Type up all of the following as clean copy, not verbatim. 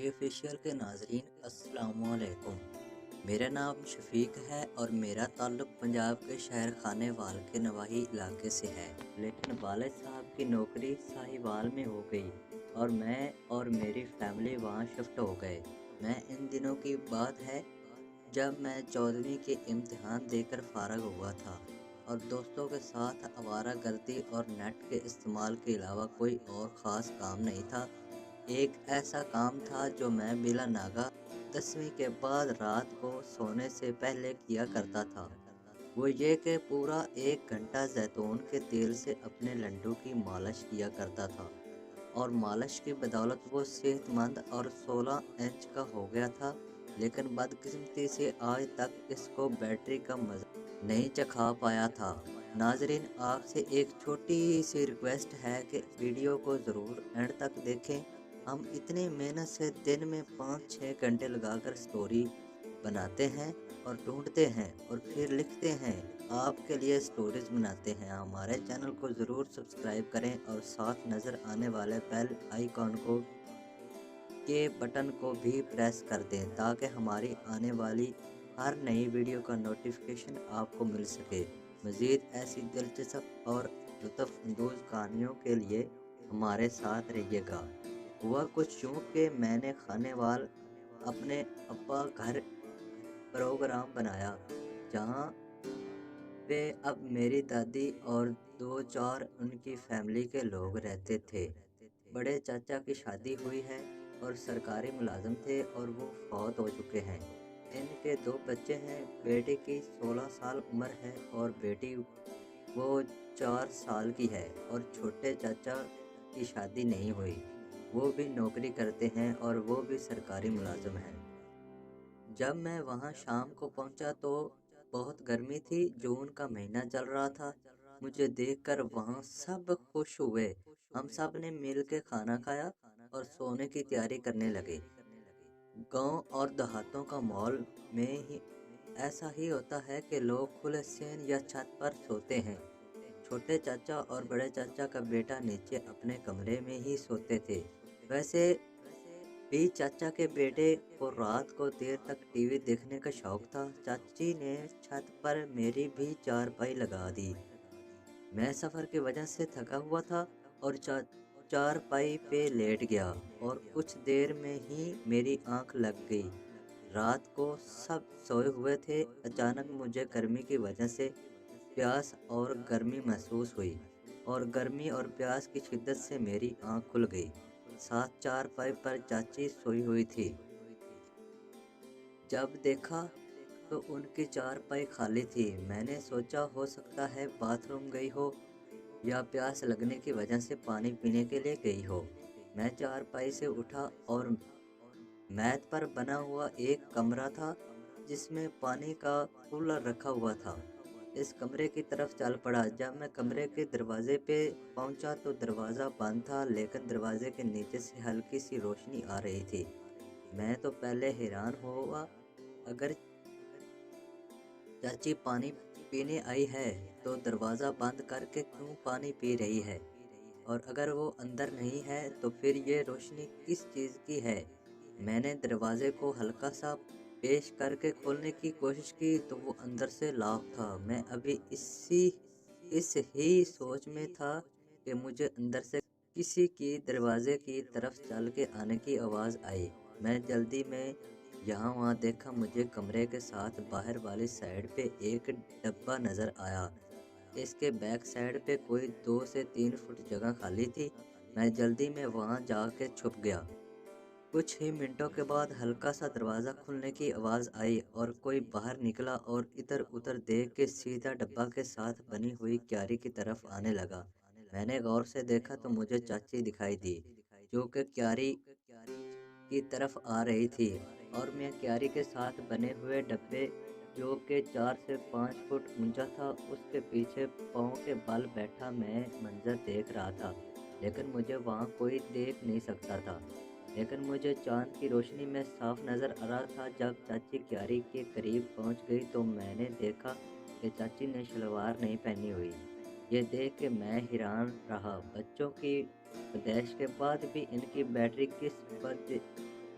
क्यारी ऑफिशियल के नाजरीन अस्सलाम वालेकुम। मेरा नाम शफीक है और मेरा ताल्लुक़ पंजाब के शहर खानेवाल के नवाही इलाके से है, लेकिन वालिद साहब की नौकरी साहिवाल में हो गई और मैं और मेरी फैमिली वहाँ शिफ्ट हो गए। मैं इन दिनों की बात है जब मैं 14वीं के इम्तिहान देकर फ़ारग हुआ था और दोस्तों के साथ आवारागर्दी और नेट के इस्तेमाल के अलावा कोई और ख़ास काम नहीं था। एक ऐसा काम था जो मैं बिला नागा 10वीं के बाद रात को सोने से पहले किया करता था। वो ये कि पूरा 1 घंटा जैतून के तेल से अपने लड्डू की मालिश किया करता था और मालिश की बदौलत वो सेहतमंद और 16 इंच का हो गया था, लेकिन बदकिस्मती से आज तक इसको बैटरी का मज़ा नहीं चखा पाया था। नाजरीन, आपसे एक छोटी सी रिक्वेस्ट है कि वीडियो को ज़रूर एंड तक देखें। हम इतनी मेहनत से दिन में 5-6 घंटे लगाकर स्टोरी बनाते हैं और ढूंढते हैं और फिर लिखते हैं, आपके लिए स्टोरीज बनाते हैं। हमारे चैनल को ज़रूर सब्सक्राइब करें और साथ नज़र आने वाले बेल आइकॉन के बटन को भी प्रेस कर दें ताकि हमारी आने वाली हर नई वीडियो का नोटिफिकेशन आपको मिल सके। मज़ीद ऐसी दिलचस्प और लुत्फ़अंदोज़ कहानियों के लिए हमारे साथ रहिएगा। हुआ कुछ यूँ कि मैंने खानेवाल अपने अब्बा घर प्रोग्राम बनाया, जहाँ पे अब मेरी दादी और 2-4 उनकी फैमिली के लोग रहते थे। बड़े चाचा की शादी हुई है और सरकारी मुलाजिम थे और वो फौत हो चुके हैं। इनके 2 बच्चे हैं, बेटे की 16 साल उम्र है और बेटी वो 4 साल की है और छोटे चाचा की शादी नहीं हुई। वो भी नौकरी करते हैं और वो भी सरकारी मुलाजिम हैं। जब मैं वहाँ शाम को पहुँचा तो बहुत गर्मी थी, जून का महीना चल रहा था। मुझे देखकर वहाँ सब खुश हुए। हम सब ने मिल के खाना खाया और सोने की तैयारी करने लगे। गांव और देहातों का माहौल में ही ऐसा ही होता है कि लोग खुले सेन या छत पर सोते हैं। छोटे चाचा और बड़े चाचा का बेटा नीचे अपने कमरे में ही सोते थे। वैसे भी चाचा के बेटे को रात को देर तक टीवी देखने का शौक था। चाची ने छत पर मेरी भी चारपाई लगा दी। मैं सफ़र की वजह से थका हुआ था और चारपाई पे लेट गया और कुछ देर में ही मेरी आंख लग गई। रात को सब सोए हुए थे। अचानक मुझे गर्मी की वजह से प्यास और गर्मी महसूस हुई और गर्मी और प्यास की शिद्दत से मेरी आंख खुल गई। साथ चारपाई पर चाची सोई हुई थी। जब देखा तो उनकी चारपाई खाली थी। मैंने सोचा हो सकता है बाथरूम गई हो या प्यास लगने की वजह से पानी पीने के लिए गई हो। मैं चारपाई से उठा और मैट पर बना हुआ एक कमरा था जिसमें पानी का कूलर रखा हुआ था। इस कमरे की तरफ चल पड़ा। जब मैं कमरे के दरवाजे पे पहुंचा तो दरवाज़ा बंद था, लेकिन दरवाजे के नीचे से हल्की सी रोशनी आ रही थी। मैं तो पहले हैरान हुआ, अगर चाची पानी पीने आई है तो दरवाज़ा बंद करके क्यों पानी पी रही है, और अगर वो अंदर नहीं है तो फिर ये रोशनी किस चीज़ की है। मैंने दरवाजे को हल्का सा पेश करके खोलने की कोशिश की तो वो अंदर से लॉक था। मैं अभी इस ही सोच में था कि मुझे अंदर से किसी की दरवाजे की तरफ चल के आने की आवाज़ आई। मैं जल्दी में यहाँ वहाँ देखा। मुझे कमरे के साथ बाहर वाली साइड पे एक डब्बा नज़र आया। इसके बैक साइड पे कोई 2 से 3 फुट जगह खाली थी। मैं जल्दी में वहाँ जाके छुप गया। कुछ ही मिनटों के बाद हल्का सा दरवाज़ा खुलने की आवाज़ आई और कोई बाहर निकला और इधर उधर देख के सीधा डब्बा के साथ बनी हुई क्यारी की तरफ आने लगा। मैंने गौर से देखा तो मुझे चाची दिखाई दी, जो कि क्यारी की तरफ आ रही थी और मैं क्यारी के साथ बने हुए डब्बे, जो कि 4 से 5 फुट ऊंचा था, उसके पीछे पाँव के बल बैठा मैं मंजर देख रहा था। लेकिन मुझे वहाँ कोई देख नहीं सकता था, लेकिन मुझे चांद की रोशनी में साफ नज़र आ रहा था। जब चाची क्यारी के करीब पहुँच गई तो मैंने देखा कि चाची ने शलवार नहीं पहनी हुई। ये देख के मैं हैरान रहा। बच्चों की पैदाइश के बाद भी इनकी बैटरी किस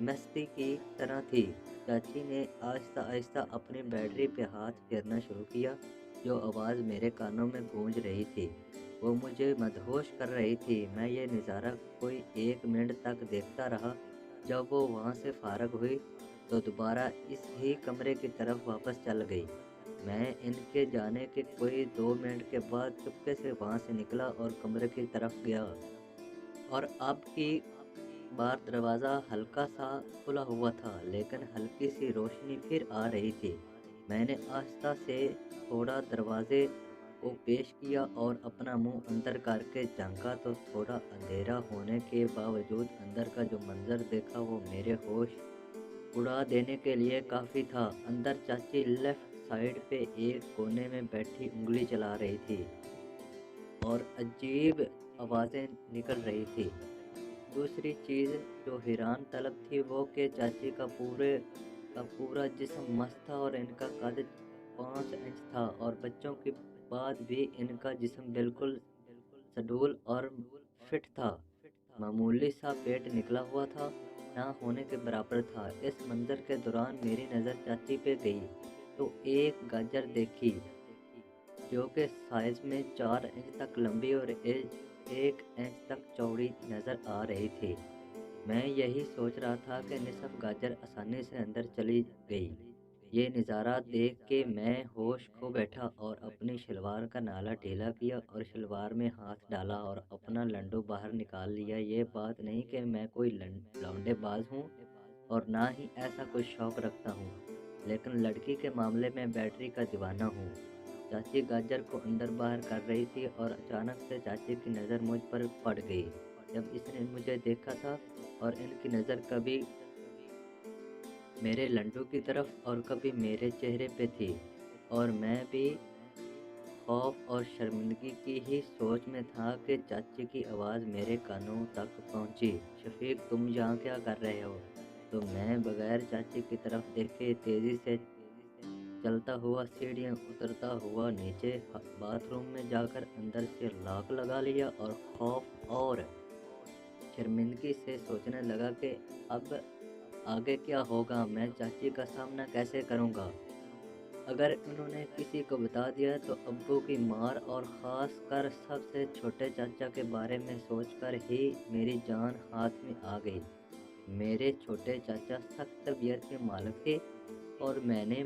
मस्ती की तरह थी। चाची ने आहिस्ता आहिस्ता अपनी बैटरी पे हाथ फेरना शुरू किया। जो आवाज़ मेरे कानों में गूंज रही थी वो मुझे मदहोश कर रही थी। मैं ये नज़ारा कोई 1 मिनट तक देखता रहा। जब वो वहाँ से फारग हुई तो दोबारा इस ही कमरे की तरफ वापस चल गई। मैं इनके जाने के कोई 2 मिनट के बाद चुपके से वहाँ से निकला और कमरे की तरफ गया। और अब की बार दरवाज़ा हल्का सा खुला हुआ था, लेकिन हल्की सी रोशनी फिर आ रही थी। मैंने आहिस्ता से थोड़ा दरवाजे को पेश किया और अपना मुंह अंदर करके झांका तो थोड़ा अंधेरा होने के बावजूद अंदर का जो मंजर देखा वो मेरे होश उड़ा देने के लिए काफ़ी था। अंदर चाची लेफ्ट साइड पे एक कोने में बैठी उंगली चला रही थी और अजीब आवाज़ें निकल रही थी। दूसरी चीज़ जो हैरान तलब थी वो कि चाची का पूरा जिस्म मस्त था और इनका कद 5 इंच था और बच्चों के बाद भी इनका जिस्म बिल्कुल सडूल और फिट था। मामूली सा पेट निकला हुआ था, ना होने के बराबर था। इस मंजर के दौरान मेरी नज़र चाची पे गई तो एक गाजर देखी जो कि साइज़ में 4 इंच तक लंबी और 1 इंच तक चौड़ी नज़र आ रही थी। मैं यही सोच रहा था कि निसफ गाजर आसानी से अंदर चली गई। ये नज़ारा देख के मैं होश खो बैठा और अपनी शलवार का नाला ढीला किया और शलवार में हाथ डाला और अपना लंडू बाहर निकाल लिया। ये बात नहीं कि मैं कोई लौंडेबाज हूँ और ना ही ऐसा कोई शौक रखता हूँ, लेकिन लड़की के मामले में बैटरी का दीवाना हूँ। चाची गाजर को अंदर बाहर कर रही थी और अचानक से चाची की नज़र मुझ पर पड़ गई। जब इसने मुझे देखा था और इनकी नज़र कभी मेरे लड्डू की तरफ और कभी मेरे चेहरे पे थी और मैं भी खौफ और शर्मिंदगी की ही सोच में था कि चाची की आवाज़ मेरे कानों तक पहुंची। शफीक, तुम यहाँ क्या कर रहे हो? तो मैं बगैर चाची की तरफ देखे तेज़ी से चलता हुआ सीढ़ियाँ उतरता हुआ नीचे बाथरूम में जाकर अंदर से लॉक लगा लिया और खौफ और शर्मिंदगी से सोचने लगा कि अब आगे क्या होगा, मैं चाची का सामना कैसे करूँगा। अगर उन्होंने किसी को बता दिया तो अब्बू की मार और ख़ास कर सबसे छोटे चाचा के बारे में सोचकर ही मेरी जान हाथ में आ गई। मेरे छोटे चाचा सख्त तबीयत के मालिक थे और मैंने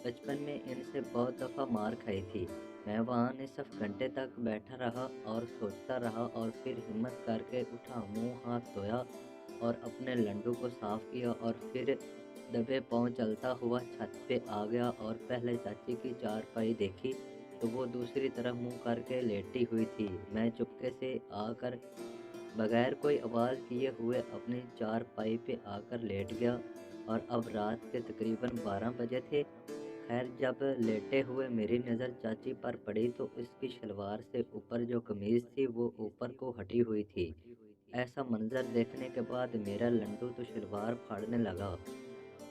बचपन में इनसे बहुत दफ़ा मार खाई थी। मैं वहाँ निसफ घंटे तक बैठा रहा और सोचता रहा और फिर हिम्मत करके उठा, मुंह हाथ धोया और अपने लड्डू को साफ़ किया और फिर दबे पाँव चलता हुआ छत पे आ गया और पहले चाची की चारपाई देखी तो वो दूसरी तरफ मुंह करके लेटी हुई थी। मैं चुपके से आकर बगैर कोई आवाज़ किए हुए अपनी चारपाई पे आकर लेट गया और अब रात के तकरीबन 12 बजे थे। खैर, जब लेटे हुए मेरी नज़र चाची पर पड़ी तो उसकी शलवार से ऊपर जो कमीज़ थी वो ऊपर को हटी हुई थी। ऐसा मंजर देखने के बाद मेरा लड्डू तो शलवार फाड़ने लगा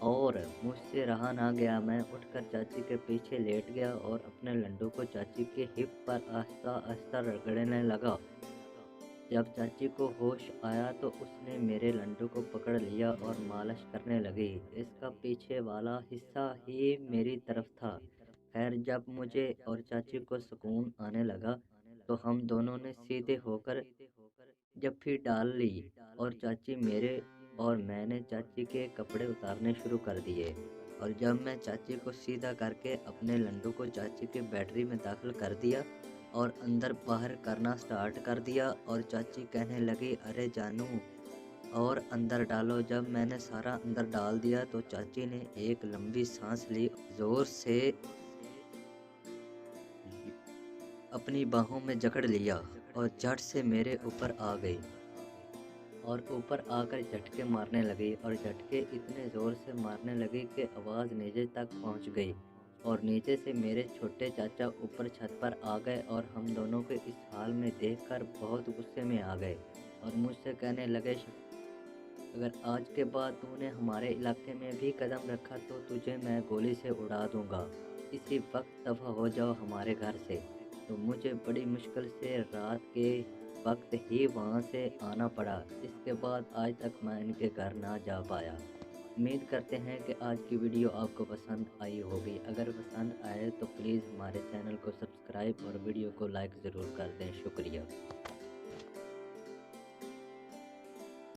और मुझसे रहा ना गया। मैं उठकर चाची के पीछे लेट गया और अपने लड्डू को चाची के हिप पर आहिस्ता आहिस्ता रगड़ने लगा। जब चाची को होश आया तो उसने मेरे लड्डू को पकड़ लिया और मालिश करने लगी। इसका पीछे वाला हिस्सा ही मेरी तरफ था। खैर, जब मुझे और चाची को सुकून आने लगा तो हम दोनों ने सीधे होकर जप्फी डाल ली और चाची मेरे और मैंने चाची के कपड़े उतारने शुरू कर दिए। और जब मैं चाची को सीधा करके अपने लड्डू को चाची की बैटरी में दाखिल कर दिया और अंदर बाहर करना स्टार्ट कर दिया और चाची कहने लगी, अरे जानू और अंदर डालो। जब मैंने सारा अंदर डाल दिया तो चाची ने एक लंबी सांस ली, जोर से अपनी बाहों में जकड़ लिया और झट से मेरे ऊपर आ गई और ऊपर आकर झटके मारने लगी और झटके इतने ज़ोर से मारने लगी कि आवाज़ नीचे तक पहुंच गई और नीचे से मेरे छोटे चाचा ऊपर छत पर आ गए और हम दोनों को इस हाल में देखकर बहुत गुस्से में आ गए और मुझसे कहने लगे, अगर आज के बाद तूने हमारे इलाके में भी कदम रखा तो तुझे मैं गोली से उड़ा दूंगा। इसी वक्त दफ़ा हो जाओ हमारे घर से। तो मुझे बड़ी मुश्किल से रात के وقت ہی وہاں سے آنا پڑا، اس کے بعد آج تک میں ان کے گھر نہ جا پایا۔ امید کرتے ہیں کہ آج کی ویڈیو آپ کو پسند آئی ہوگی۔ اگر پسند آئے تو پلیز ہمارے چینل کو سبسکرائب اور ویڈیو کو لائک ضرور کر دیں۔ شکریہ۔